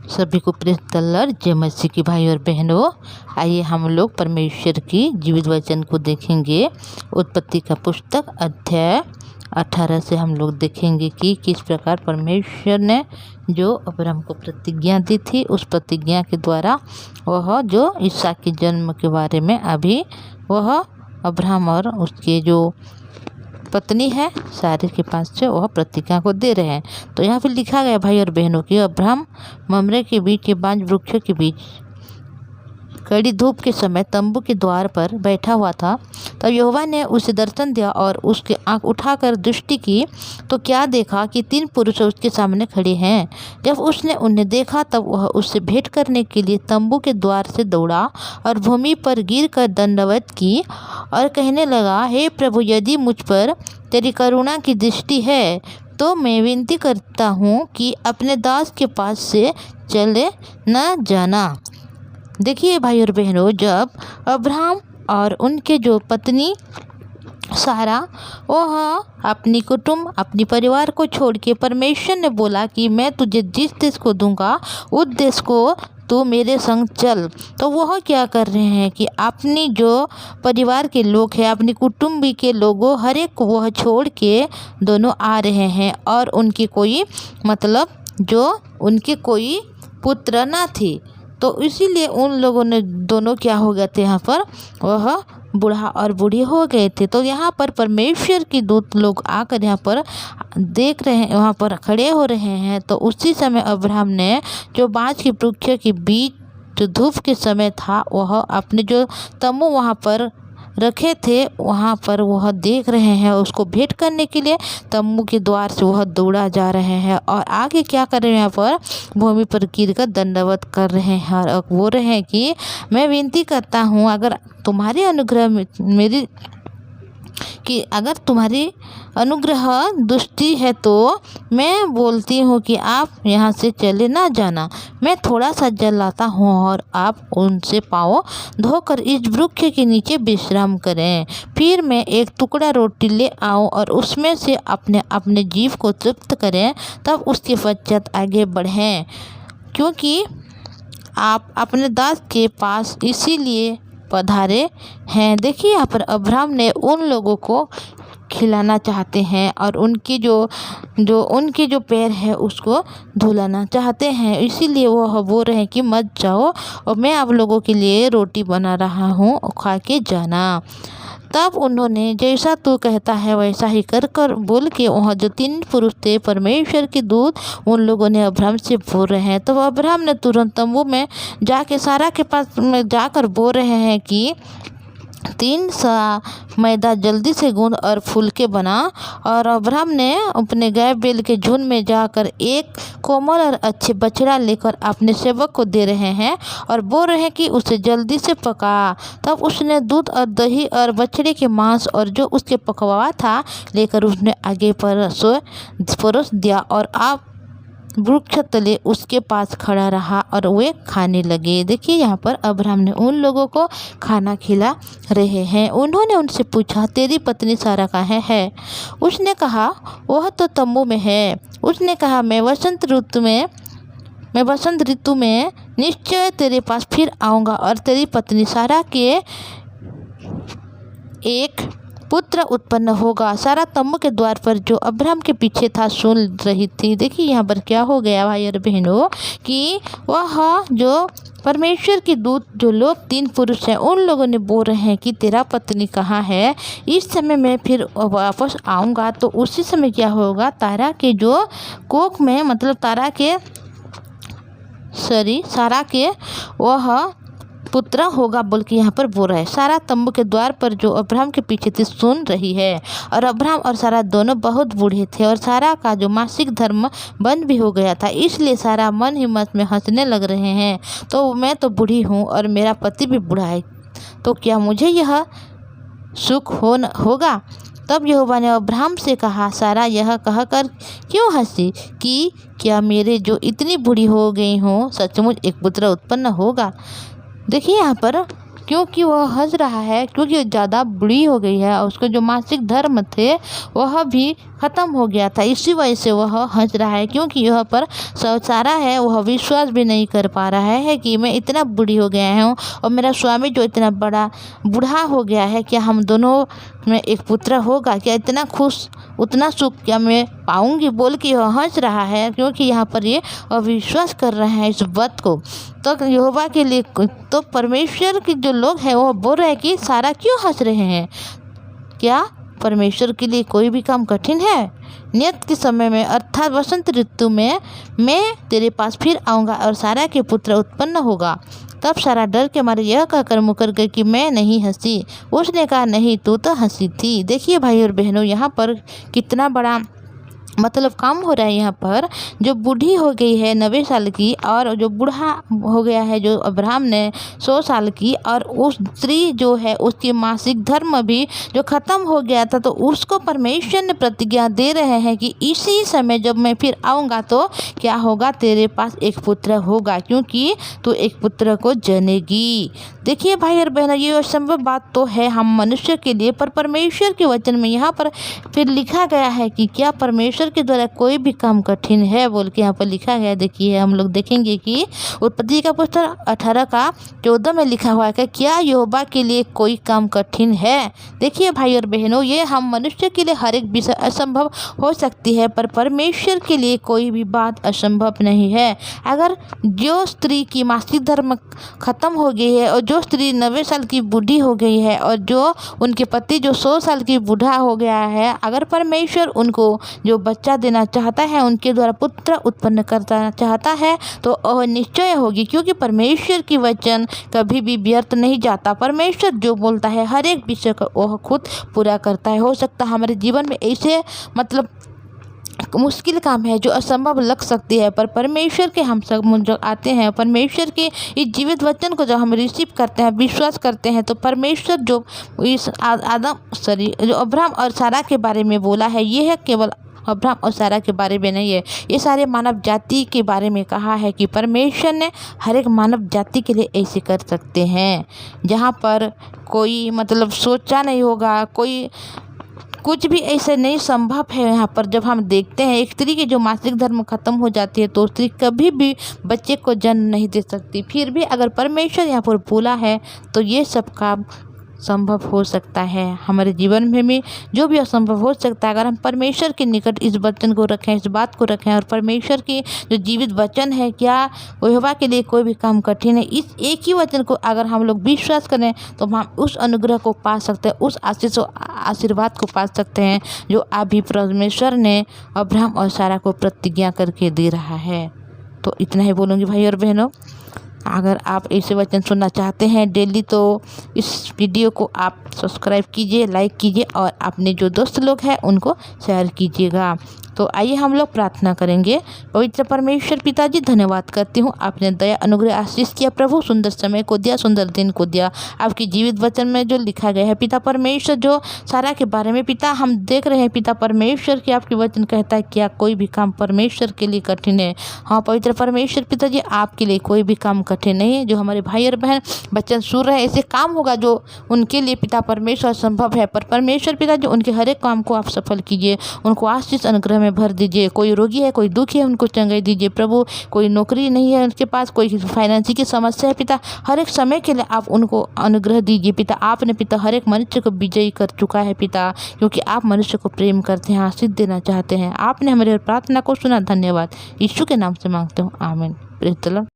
सभी को press the Lord, जय मसीह की भाई और बहनों। आइए हम लोग परमेश्वर की जीवित वचन को देखेंगे। उत्पत्ति का पुस्तक अध्याय 18 से हम लोग देखेंगे कि किस प्रकार परमेश्वर ने जो अब्राहम को प्रतिज्ञा दी थी, उस प्रतिज्ञा के द्वारा वह जो इसहाक के जन्म के बारे में अभी वह अब्राहम और उसके जो पत्नी है सारे के पास से वह प्रतिज्ञा को दे रहे हैं। तो यहाँ पे लिखा गया भाई और बहनों कि अब्राहम ममरे के बीच के 5 वृक्षों के बीच कड़ी धूप के समय तंबू के द्वार पर बैठा हुआ था। तब यहोवा ने उसे दर्शन दिया और उसकी आंख उठाकर दृष्टि की तो क्या देखा कि 3 पुरुष उसके सामने खड़े हैं। जब उसने उन्हें देखा तब वह उससे भेंट करने के लिए तंबू के द्वार से दौड़ा और भूमि पर गिरकर दंडवत की और कहने लगा, हे प्रभु, यदि मुझ पर तेरी करुणा की दृष्टि है तो मैं विनती करता हूँ कि अपने दास के पास से चले न जाना। देखिए भाई और बहनों, जब अब्राहम और उनके जो पत्नी सारा वह अपनी कुटुंब अपनी परिवार को छोड़ के परमेश्वर ने बोला कि मैं तुझे जिस देश को दूंगा उस देश को तू मेरे संग चल, तो वह क्या कर रहे हैं कि अपनी जो परिवार के लोग हैं, अपनी कुटुंबी के लोगों हर एक को वह छोड़ के दोनों आ रहे हैं और उनकी कोई जो उनके कोई पुत्र ना थी। तो इसीलिए उन लोगों ने दोनों क्या हो गए थे, यहाँ पर वह बूढ़ा और बूढ़ी हो गए थे। तो यहाँ पर परमेश्वर की दूत लोग आकर यहाँ पर देख रहे हैं, वहाँ पर खड़े हो रहे हैं। तो उसी समय अब्राहम ने जो 5 की वृक्षों के बीच जो धूप के समय था, वह अपने जो तम्बू वहाँ पर रखे थे वहाँ पर वह देख रहे हैं। उसको भेंट करने के लिए तम्बू के द्वार से वह दौड़ा जा रहे हैं और आगे क्या कर रहे हैं, यहाँ पर भूमि पर गिरकर दंडवत कर रहे हैं और बोल रहे हैं कि मैं विनती करता हूँ, अगर तुम्हारी अनुग्रह दृष्टि है तो मैं बोलती हूँ कि आप यहाँ से चले ना जाना। मैं थोड़ा सा जल लाता हूँ और आप उनसे पाँव धोकर इस वृक्ष के नीचे विश्राम करें। फिर मैं एक टुकड़ा रोटी ले आऊँ और उसमें से अपने अपने जीव को तृप्त करें, तब उसके पश्चात आगे बढ़ें, क्योंकि आप अपने दास के पास इसीलिए पधारे हैं। देखिए यहाँ पर अब्राहम ने उन लोगों को खिलाना चाहते हैं और उनके उनके जो पैर है उसको धुलाना चाहते हैं। इसीलिए वो बोल रहे हैं कि मत जाओ और मैं आप लोगों के लिए रोटी बना रहा हूँ, खा के जाना। तब उन्होंने जैसा तू कहता है वैसा ही कर बोल के वहाँ जो 3 पुरुष थे परमेश्वर के दूत उन लोगों ने अब्राहम से बोल रहे हैं। तो अब्राहम ने तुरंत तंबू में जाके सारा के पास में जाकर बोल रहे हैं कि 3 सा मैदा जल्दी से गूंद और फुलके बना। और अब्राहम ने अपने गाय बैल के झुंड में जाकर एक कोमल और अच्छे बछड़ा लेकर अपने सेवक को दे रहे हैं और बोल रहे हैं कि उसे जल्दी से पका। तब उसने दूध और दही और बछड़े के मांस और जो उसके पकवा था लेकर उसने आगे परोस दिया और आप वृक्ष तले उसके पास खड़ा रहा और वे खाने लगे। देखिए यहाँ पर अब्राहम ने उन लोगों को खाना खिला रहे हैं। उन्होंने उनसे पूछा, तेरी पत्नी सारा कहाँ है? उसने कहा, वह तो तंबू में है। उसने कहा, मैं वसंत ऋतु में निश्चय तेरे पास फिर आऊँगा और तेरी पत्नी सारा के एक पुत्र उत्पन्न होगा। सारा तंबू के द्वार पर जो अब्राहम के पीछे था सुन रही थी। देखिए यहाँ पर क्या हो गया भाई और बहनों कि वह जो परमेश्वर की दूत जो लोग 3 पुरुष हैं उन लोगों ने बोल रहे हैं कि तेरा पत्नी कहाँ है, इस समय मैं फिर वापस आऊँगा। तो उसी समय क्या होगा, तारा के जो कोख में सारा के वह पुत्र होगा बोल के यहाँ पर बोल रहा है। सारा तंबू के द्वार पर जो अब्राहम के पीछे थी सुन रही है। और अब्राहम और सारा दोनों बहुत बूढ़े थे और सारा का जो मासिक धर्म बंद भी हो गया था, इसलिए सारा मन ही मन में हंसने लग रहे हैं। तो मैं तो बूढ़ी हूँ और मेरा पति भी बूढ़ा है, तो क्या मुझे यह सुख होगा? तब यहोवा ने अब्राहम से कहा, सारा यह कहकर क्यों हंसी कि क्या मेरे जो इतनी बूढ़ी हो गई हूँ सचमुच एक पुत्र उत्पन्न होगा? देखिए यहाँ पर क्योंकि वह हंस रहा है, क्योंकि ज़्यादा बूढ़ी हो गई है और उसके जो मासिक धर्म थे वह भी ख़त्म हो गया था। इसी वजह से वह हंस रहा है, क्योंकि यह पर सारा है वह विश्वास भी नहीं कर पा रहा है कि मैं इतना बूढ़ी हो गया हूँ और मेरा स्वामी जो इतना बड़ा बूढ़ा हो गया है, क्या हम दोनों में एक पुत्र होगा, क्या इतना खुश उतना सुख क्या मैं पाऊंगी, बोल के यह हंस रहा है, क्योंकि यहाँ पर ये अविश्वास कर रहे हैं इस बात को। तो यहोवा के लिए तो परमेश्वर के जो लोग हैं वो बोल रहे हैं कि सारा क्यों हंस रहे हैं, क्या परमेश्वर के लिए कोई भी काम कठिन है। नियत के समय में अर्थात वसंत ऋतु में मैं तेरे पास फिर आऊँगा और सारा के पुत्र उत्पन्न होगा। तब सारा डर के मारे यह कहकर मुकर गई कि मैं नहीं हंसी। उसने कहा नहीं, तू तो हंसी थी। देखिए भाई और बहनों, यहाँ पर कितना बड़ा मतलब काम हो रहा है। यहाँ पर जो बूढ़ी हो गई है 90 साल की, और जो बूढ़ा हो गया है जो अब्राहम ने 100 साल की, और उस स्त्री जो है उसकी मासिक धर्म भी जो ख़त्म हो गया था, तो उसको परमेश्वर ने प्रतिज्ञा दे रहे हैं कि इसी समय जब मैं फिर आऊँगा तो क्या होगा, तेरे पास एक पुत्र होगा, क्योंकि तू एक पुत्र को जनेगी। देखिए भाई और बहनों, ये असंभव बात तो है हम मनुष्य के लिए, पर परमेश्वर के वचन में यहाँ पर फिर लिखा गया है कि क्या परमेश्वर के द्वारा कोई भी काम कठिन है, बोल के यहाँ पर लिखा गया। देखिए हम लोग देखेंगे कि उत्पत्ति का पुस्तक 18:14 में लिखा हुआ है कि क्या यहोवा के लिए कोई काम कठिन है। देखिए भाई और बहनों, ये हम मनुष्य के लिए हर एक विषय असंभव हो सकती है, पर परमेश्वर के लिए कोई भी बात असंभव नहीं है। अगर जो स्त्री की मासिक धर्म खत्म हो गई है, और जो स्त्री 90 साल की बूढ़ी हो गई है, और जो उनके पति जो 100 साल की बूढ़ा हो गया है, अगर परमेश्वर उनको जो बच्चा देना चाहता है, उनके द्वारा पुत्र उत्पन्न करना चाहता है, तो वह निश्चय होगी, क्योंकि परमेश्वर की वचन कभी भी व्यर्थ नहीं जाता। परमेश्वर जो बोलता है हर एक विषय को वह खुद पूरा करता है। हो सकता है हमारे जीवन में ऐसे मतलब मुश्किल काम है जो असंभव लग सकती है, पर परमेश्वर के हम सब जो आते हैं, परमेश्वर के इस जीवित वचन को जब हम रिसीव करते हैं, विश्वास करते हैं, तो परमेश्वर जो इस जो अब्राहम और सारा के बारे में बोला है, ये है केवल अब्राहम और सारा के बारे में नहीं है, ये सारे मानव जाति के बारे में कहा है कि परमेश्वर ने हर एक मानव जाति के लिए ऐसे कर सकते हैं, जहाँ पर कोई मतलब सोचा नहीं होगा, कोई कुछ भी ऐसे नहीं संभव है। यहाँ पर जब हम देखते हैं एक स्त्री की जो मासिक धर्म खत्म हो जाती है, तो स्त्री कभी भी बच्चे को जन्म नहीं दे सकती। फिर भी अगर परमेश्वर यहाँ पर बोला है, तो ये सब काम संभव हो सकता है। हमारे जीवन में भी जो भी असंभव हो सकता है, अगर हम परमेश्वर के निकट इस वचन को रखें, इस बात को रखें, और परमेश्वर की जो जीवित वचन है, क्या यहोवा के लिए कोई भी काम कठिन है, इस एक ही वचन को अगर हम लोग विश्वास करें, तो हम उस अनुग्रह को पा सकते हैं, उस आशीर्वाद को पा सकते हैं जो अभी परमेश्वर ने अब्राहम और सारा को प्रतिज्ञा करके दे रहा है। तो इतना ही बोलूँगी भाई और बहनों। अगर आप ऐसे वचन सुनना चाहते हैं डेली, तो इस वीडियो को आप सब्सक्राइब कीजिए, लाइक कीजिए, और अपने जो दोस्त लोग हैं उनको शेयर कीजिएगा। तो आइए हम लोग प्रार्थना करेंगे। पवित्र परमेश्वर पिताजी, धन्यवाद करती हूँ, आपने दया अनुग्रह आशीष किया प्रभु, सुंदर समय को दिया, सुंदर दिन को दिया। आपकी जीवित वचन में जो लिखा गया है पिता परमेश्वर, जो सारा के बारे में पिता हम देख रहे हैं पिता परमेश्वर की आपकी वचन कहता है क्या कोई भी काम परमेश्वर के लिए कठिन है। हाँ पवित्र परमेश्वर पिताजी, आपके लिए कोई भी काम कठिन नहीं है। जो हमारे भाई और बहन वचन सुन रहे हैं, ऐसे काम होगा जो उनके लिए पिता परमेश्वर संभव है, पर परमेश्वर पिताजी उनके हर एक काम को आप सफल कीजिए, उनको आशीष अनुग्रह में भर दीजिए। कोई रोगी है, कोई दुखी है, उनको चंगाई दीजिए प्रभु। कोई नौकरी नहीं है उनके पास, कोई फाइनेंशियल की समस्या है पिता, हर एक समय के लिए आप उनको अनुग्रह दीजिए पिता। आपने पिता हर एक मनुष्य को विजयी कर चुका है पिता, क्योंकि आप मनुष्य को प्रेम करते हैं, आशीष देना चाहते हैं। आपने हमारे प्रार्थना को सुना, धन्यवाद। यीशु के नाम से मांगते हूँ, आमीन। Praise the Lord.